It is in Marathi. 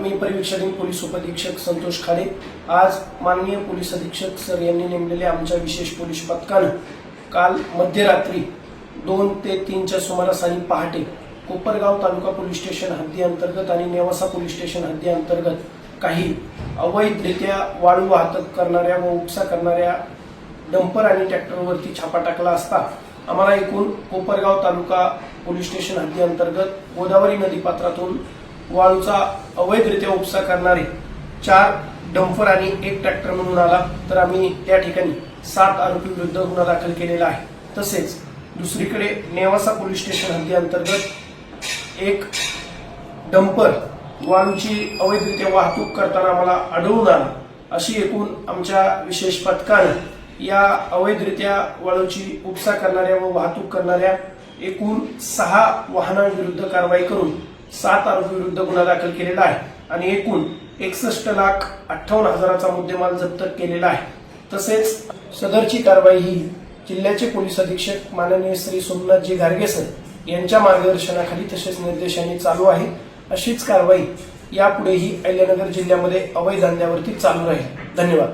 मी परिवीक्षक पोलीस उपअधीक्षक संतोष खाडे। आज माननीय पोलीस अधीक्षक सर यांनी नेमलेल्या आमच्या विशेष पोलीस पथकानं काल मध्यरात्री 2 ते 3 च्या सुमारास आणि पहाटे कोपरगाव तालुका पोलीस स्टेशन हद्दी अंतर्गत आणि नेवासा पोलीस स्टेशन हद्दी अंतर्गत काही अवैधरित्या वाळू वाहतूक करणाऱ्या व उपसा करणाऱ्या डंपर आणि ट्रॅक्टरवरती छापा टाकला असता आम्हाला एकूण कोपरगाव तालुका पोलीस स्टेशन हद्दी अंतर्गत गोदावरी नदी पात्रातून वाळूचा अवैधरित्या उपसा करणारे 4 डंपर आणि 1 ट्रॅक्टर मिळून आला। तर आम्ही त्या ठिकाणी 7 आरोपी विरुद्ध गुन्हा दाखल केलेला आहे। तसेच दुसरीकडे नेवासा पोलीस स्टेशन हद्दी अंतर्गत 1 डंपर वाळूची अवैधरित्या वाहतूक करताना आम्हाला आढळून आला। अशी एकूण आमच्या विशेष पथकाने या अवैधरित्या वाळूची उपसा करणाऱ्या व वाहतूक करणाऱ्या एकूण 6 वाहनांविरुद्ध कारवाई करून 7 आरोपी विरुद्ध गुन्हा दाखल केलेला आहे आणि एकूण 61,58,000चा मुद्देमाल जप्त केलेला आहे। तसेच सदरची कारवाई ही जिल्ह्याचे पोलीस अधीक्षक माननीय श्री सोमनाथजी घारगे सर यांच्या मार्गदर्शनाखाली तसेच निर्देशांनी चालू आहे। अशीच कारवाई यापुढेही अहिल्यानगर जिल्ह्यामध्ये अवैध धंद्यावरती चालू राहील। धन्यवाद।